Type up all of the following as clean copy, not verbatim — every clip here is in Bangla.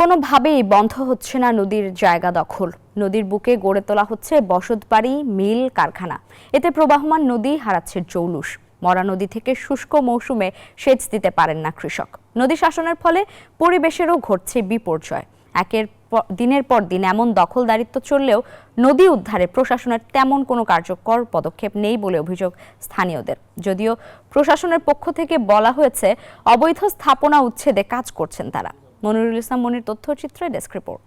কোনোভাবেই বন্ধ হচ্ছে না নদীর জায়গা দখল। নদীর বুকে গড়ে তোলা হচ্ছে বসতবাড়ি, মিল, কারখানা। এতে প্রবাহমান নদী হারাচ্ছে জৌলুস। মরা নদী থেকে শুষ্ক মৌসুমে সেচ দিতে পারেন না কৃষক। নদী শাসনের ফলে পরিবেশেরও ঘটছে বিপর্যয়। দিনের পর দিন এমন দখলদারিত্ব চললেও নদী উদ্ধারে প্রশাসনের তেমন কোনো কার্যকর পদক্ষেপ নেই বলে অভিযোগ স্থানীয়দের। যদিও প্রশাসনের পক্ষ থেকে বলা হয়েছে অবৈধ স্থাপনা উচ্ছেদে কাজ করছেন তারা। মনিরুল ইসলাম মনির তথ্যচিত্রে ডেস্ক রিপোর্ট।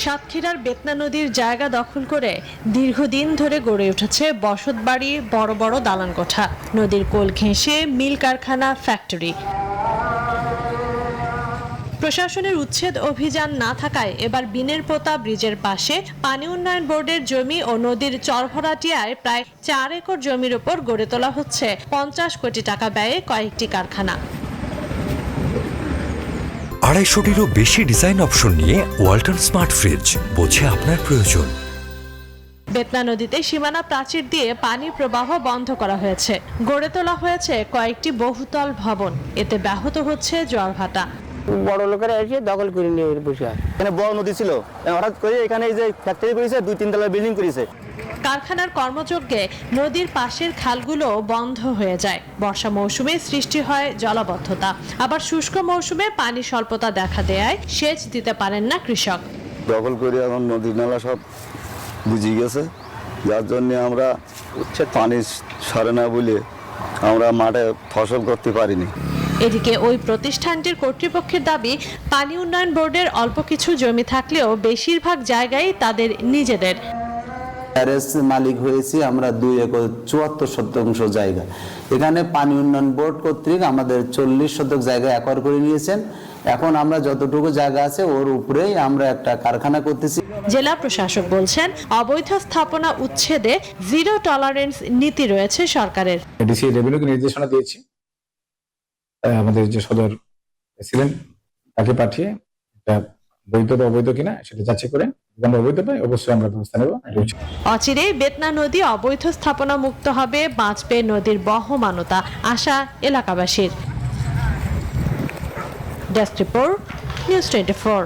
সাতক্ষীরার বেতনা নদীর জায়গা দখল করে দীর্ঘদিন ধরে গড়ে উঠেছে বসতবাড়ি, বড় বড় দালান কোঠা, নদীর কোল ঘেঁষে মিল, কারখানা, ফ্যাক্টরি। প্রশাসনের উচ্ছেদ অভিযান না থাকায় এবার বিনেরপোতা ব্রিজের পাশে পানি উন্নয়ন বোর্ডের জমি ও নদীর চরভরাটিয়ায় প্রায় 4 একর জমির উপর গড়ে তোলা হচ্ছে 50 কোটি টাকা ব্যয়ে কয়েকটি কারখানা। 250-টিরও বেশি ডিজাইন অপশন নিয়ে ওয়ালটন স্মার্ট ফ্রিজ, বোঝে আপনার প্রয়োজন। বেতনা নদীতে সীমানা প্রাচীর দিয়ে পানি প্রবাহ বন্ধ করা হয়েছে। গড়ে তোলা হয়েছে কয়েকটি বহুতল ভবন। এতে ব্যাহত হচ্ছে জলভাটা। বড় লোকেরা এসে দখল করে নিয়ে বসে আছে। এখানে বড় নদী ছিল, হঠাৎ করে এখানে এই যে ফ্যাক্টরি করেছে, 2-3 তলা বিল্ডিং করেছে। কারখানার কর্মযজ্ঞে নদীর পাশের খালগুলো বন্ধ হয়ে যায়। বর্ষা মৌসুমে সৃষ্টি হয় জলাবদ্ধতা, আবার শুষ্ক মৌসুমে পানি স্বল্পতা দেখা দেয়, সেচ দিতে পারেন না কৃষক। দখল করে এখন নদী নালা সব বুঝে গেছে, যার জন্য আমরা পানি সরে না বলে আমরা মাঠে ফসল করতে পারিনি। এদিকে ওই প্রতিষ্ঠানটির কর্তৃপক্ষের দাবি, পানি উন্নয়ন বোর্ডের অল্প কিছু জমি থাকলেও বেশিরভাগ জায়গায় তাদের নিজেদের। মালিক হয়েছি আমরা 2 একর 74 শতাংশ জায়গা। এখানে পানি উন্নয়ন বোর্ড কর্তৃক আমাদের 40 শতক জায়গা একর করে নিয়েছেন। এখন আমরা যতটুকু জায়গা আছে ওর উপরেই আমরা একটা কারখানা করতেছি। জেলা প্রশাসক বলছেন, অবৈধ স্থাপনা উচ্ছেদে জিরো টলারেন্স নীতি রয়েছে সরকারের। ডিসি রেভিনিউকে নির্দেশনা দিয়েছি, আমাদের যে সদর প্রেসিডেন্ট তাকে পাঠিয়ে এটা বৈধ বা অবৈধ কিনা সেটা যাচাই করে আমরা অবৈধ পাই অবশ্যই আমরা ব্যবস্থা নেব। অচিরেই বেতনা নদী অবৈধ স্থাপনা মুক্ত হবে, বাঁচবে নদীর বহমানতা, আশা এলাকাবাসীর। Desk report, news 24।